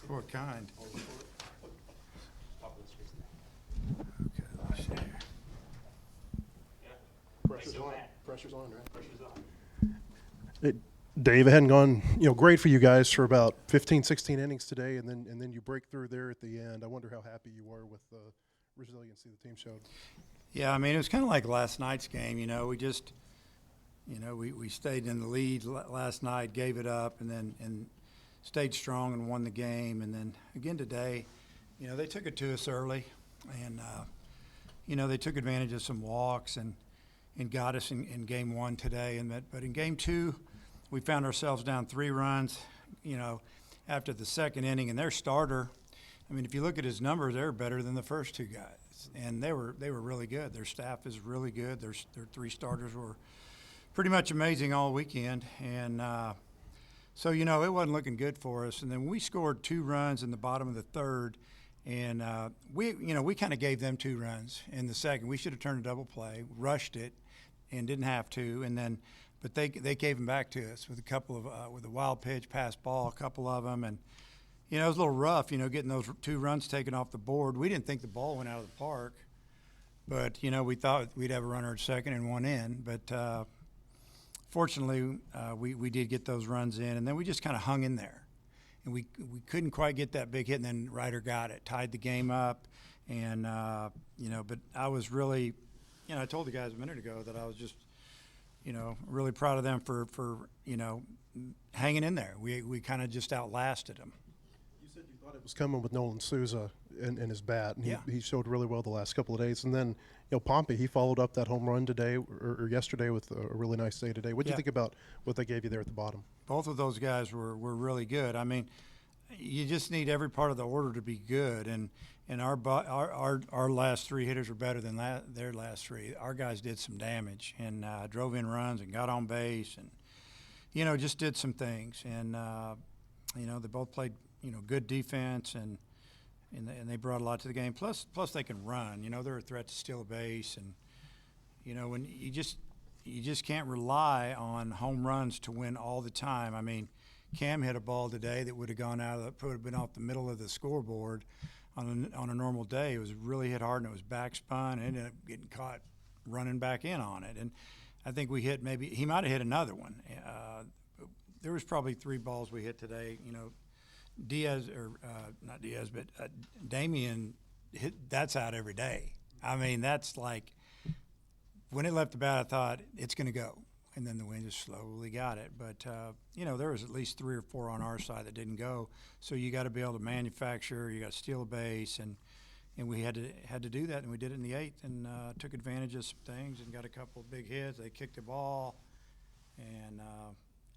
What kind? Okay, let me see here. Pressure's on. Pressure's on, right? Pressure's on. Dave, it hadn't gone, great for you guys for about 15, 16 innings today, and then you break through there at the end. I wonder how happy you were with the resiliency the team showed. Yeah, I mean, it was kind of like last night's game. We just, we stayed in the lead last night, gave it up, and stayed strong and won the game. And then again today, they took it to us early, and they took advantage of some walks and got us in game one today. But in game two, we found ourselves down 3 runs, after the second inning, and their starter, I mean, if you look at his numbers, they're better than the first 2 guys, and they were really good. Their staff is really good. Their 3 starters were pretty much amazing all weekend, and so it wasn't looking good for us. And then we scored 2 runs in the bottom of the third, and we kind of gave them 2 runs in the second. We should have turned a double play, rushed it, and didn't have to, and then. But they gave them back to us with a couple of with a wild pitch, pass ball, a couple of them, and it was a little rough, getting those 2 runs taken off the board. We didn't think the ball went out of the park, but we thought we'd have a runner at second and 1 in. But fortunately, we did get those runs in, and then we just kind of hung in there, and we couldn't quite get that big hit, and then Ryder got it, tied the game up, and But I was really, I told the guys a minute ago that I was just. Really proud of them for hanging in there. We kind of just outlasted them. You said you thought it was coming with Nolan Souza and his bat, and Yeah. he showed really well the last couple of days. And then, Pompey, he followed up that home run today or yesterday with a really nice day today. What do you think about what they gave you there at the bottom? Both of those guys were really good. I mean, you just need every part of the order to be good, and our last 3 hitters were better than their last 3. Our guys did some damage and drove in runs and got on base and just did some things, and they both played good defense and they brought a lot to the game. Plus they can run. They're a threat to steal a base, and when you just can't rely on home runs to win all the time. I mean, Cam hit a ball today that would have gone would have been off the middle of the scoreboard on a normal day. It was really hit hard, and it was backspun, and ended up getting caught running back in on it. And I think we hit he might have hit another one. There was probably 3 balls we hit today. Not Diaz, but Damian that's out every day. I mean, that's like when it left the bat, I thought it's going to go. And then the wind just slowly got it. But, there was at least 3 or 4 on our side that didn't go. So you got to be able to manufacture. You got to steal a base. And we had to do that, and we did it in the 8th and took advantage of some things and got a couple of big hits. They kicked the ball, and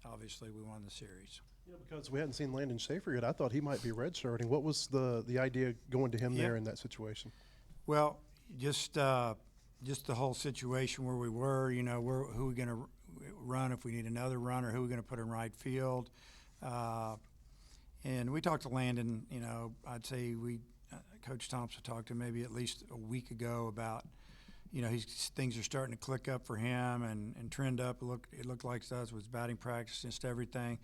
obviously we won the series. Because we hadn't seen Landon Schaefer yet, I thought he might be redshirting. What was the idea going to him there in that situation? Well, just the whole situation where we were, who are we going to run if we need another runner, who are we going to put in right field. And we talked to Landon, I'd say Coach Thompson talked to him maybe at least a week ago about, things are starting to click up for him and trend up. It looked like to us with batting practice, just everything.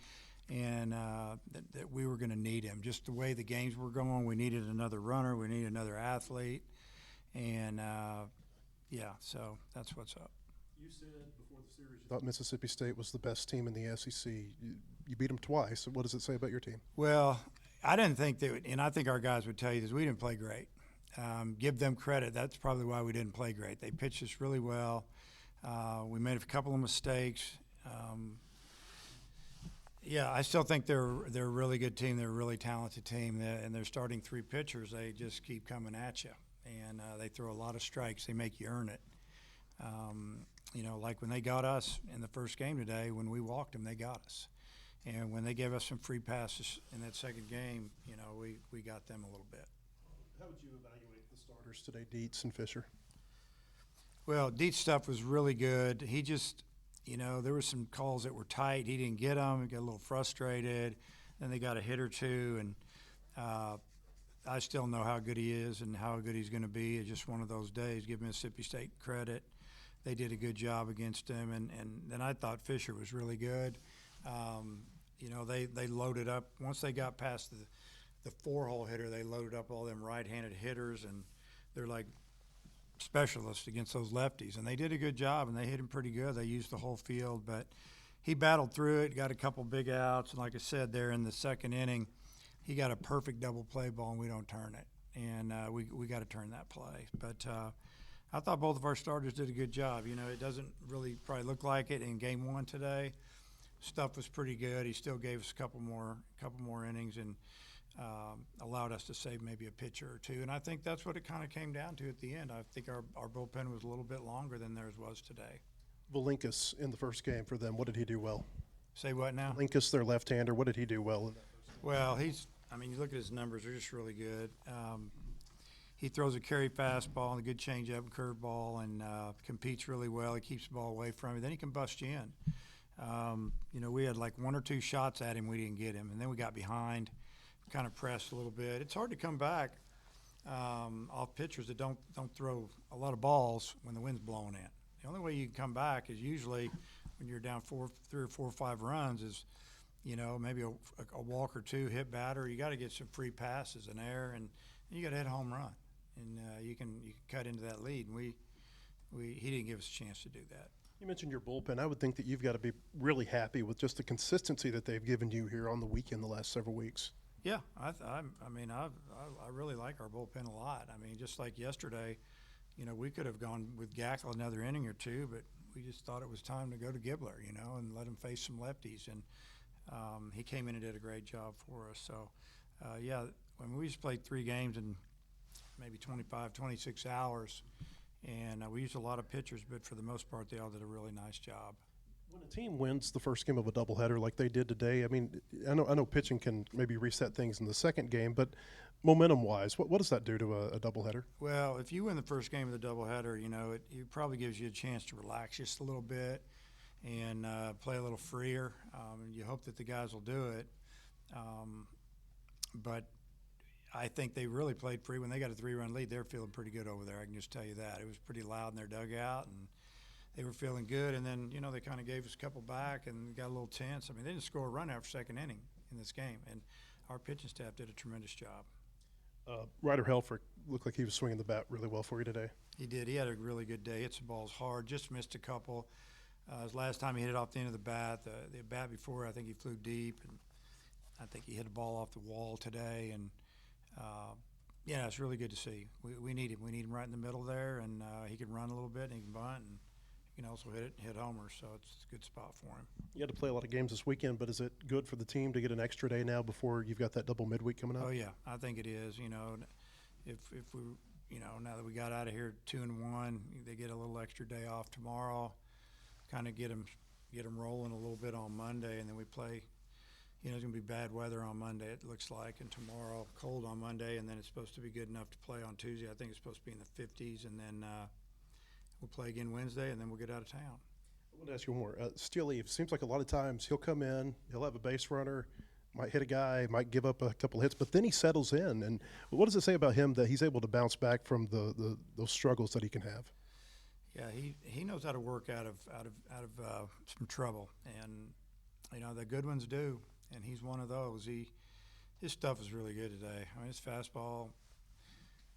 And that we were going to need him. Just the way the games were going, we needed another runner, we needed another athlete. And, so that's what's up. You said before the series you thought Mississippi State was the best team in the SEC. You beat them twice. What does it say about your team? Well, I didn't think and I think our guys would tell you this, we didn't play great. Give them credit. That's probably why we didn't play great. They pitched us really well. We made a couple of mistakes. I still think they're a really good team. They're a really talented team, and they're starting 3 pitchers. They just keep coming at you, and they throw a lot of strikes. They make you earn it. Like when they got us in the first game today, when we walked them, they got us. And when they gave us some free passes in that second game, we got them a little bit. How would you evaluate the starters today, Dietz and Fisher? Well, Dietz stuff was really good. He just, there were some calls that were tight. He didn't get them. He got a little frustrated. Then they got a hit or two, and I still know how good he is and how good he's going to be. It's just one of those days. Give Mississippi State credit. They did a good job against him, and then I thought Fisher was really good. They loaded up. Once they got past the 4-hole hitter, they loaded up all them right-handed hitters, and they're like specialists against those lefties. And they did a good job, and they hit him pretty good. They used the whole field, but he battled through it, got a couple big outs, and like I said, there in the second inning, he got a perfect double play ball, and we don't turn it. And we got to turn that play. But I thought both of our starters did a good job. You know, it doesn't really probably look like it in Game 1 today. Stuff was pretty good. He still gave us a couple more innings and allowed us to save maybe a pitcher or two. And I think that's what it kind of came down to at the end. I think our bullpen was a little bit longer than theirs was today. Valinkas in the first game for them, what did he do well? Say what now? Valinkas, their left-hander, what did he do well in that first game? Well, I mean, you look at his numbers; they're just really good. He throws a carry fastball and a good changeup and curveball, and competes really well. He keeps the ball away from you. Then he can bust you in. You know, we had like 1 or 2 shots at him. We didn't get him, and then we got behind, kind of pressed a little bit. It's hard to come back off pitchers that don't throw a lot of balls when the wind's blowing in. The only way you can come back is usually when you're down 3 or 4 or 5 runs is, you know, maybe a walk or 2, hit batter. You got to get some free passes in there, and you got to hit a home run, and you can cut into that lead. And he didn't give us a chance to do that. You mentioned your bullpen. I would think that you've got to be really happy with just the consistency that they've given you here on the weekend the last several weeks. Yeah, I really like our bullpen a lot. I mean, just like yesterday, you know, we could have gone with Gackle another inning or 2, but we just thought it was time to go to Gibbler, you know, and let him face some lefties. And he came in and did a great job for us. So, yeah, when we just played 3 games in maybe 25, 26 hours, and we used a lot of pitchers, but for the most part, they all did a really nice job. When a team wins the first game of a doubleheader like they did today, I mean, I know pitching can maybe reset things in the second game, but momentum-wise, what does that do to a doubleheader? Well, if you win the first game of the doubleheader, you know, it probably gives you a chance to relax just a little bit and play a little freer. And you hope that the guys will do it. But I think they really played free. When they got a 3-run lead, they were feeling pretty good over there. I can just tell you that. It was pretty loud in their dugout, and they were feeling good. And then, you know, they kind of gave us a couple back and got a little tense. I mean, they didn't score a run after second inning in this game, and our pitching staff did a tremendous job. Ryder Helfrich looked like he was swinging the bat really well for you today. He did. He had a really good day. Hits the balls hard. Just missed a couple. His last time he hit it off the end of the bat. The bat before, I think he flew deep, and I think he hit a ball off the wall today. And yeah, it's really good to see. We need him. We need him right in the middle there, and he can run a little bit, and he can bunt, and he can also hit homers. So it's a good spot for him. You had to play a lot of games this weekend, but is it good for the team to get an extra day now before you've got that double midweek coming up? Oh yeah, I think it is. You know, if we, you know, now that we got out of here 2-1, they get a little extra day off tomorrow. Kind of get them rolling a little bit on Monday, and then we play. You know, it's going to be bad weather on Monday, it looks like, and tomorrow cold on Monday, and then it's supposed to be good enough to play on Tuesday. I think it's supposed to be in the 50s, and then we'll play again Wednesday, and then we'll get out of town. I want to ask you one more. Steele, it seems like a lot of times he'll come in, he'll have a base runner, might hit a guy, might give up a couple of hits, but then he settles in. And what does it say about him that he's able to bounce back from those struggles that he can have? Yeah, he knows how to work out of some trouble, and you know the good ones do, and he's one of those. His stuff is really good today. I mean, his fastball.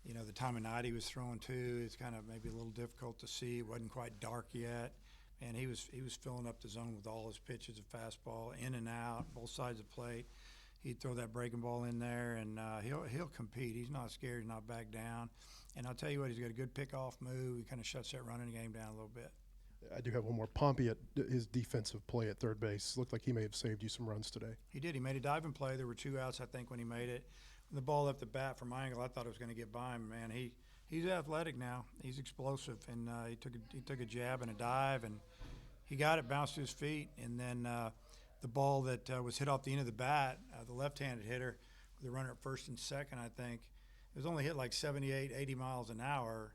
You know, the time of night he was throwing to, it's kind of maybe a little difficult to see. It wasn't quite dark yet, and he was filling up the zone with all his pitches of fastball, in and out, both sides of the plate. He'd throw that breaking ball in there, and he'll compete. He's not scared. He's not back down. And I'll tell you what, he's got a good pickoff move. He kind of shuts that running game down a little bit. I do have one more. Pompey, at his defensive play at third base, looked like he may have saved you some runs today. He did. He made a diving play. There were 2 outs, I think, when he made it. When the ball left the bat from my angle, I thought it was going to get by him. Man, he's athletic now. He's explosive, and he took a jab and a dive, and he got it, bounced to his feet, and then the ball that was hit off the end of the bat, the left-handed hitter, with the runner at first and second, I think, it was only hit like 78, 80 miles an hour,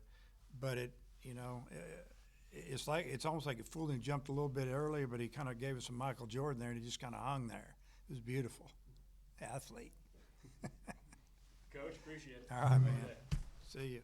but it's almost like it fooled him. Jumped a little bit earlier, but he kind of gave us some Michael Jordan there, and he just kind of hung there. It was beautiful. Athlete. Coach, appreciate it. All right, man. See you.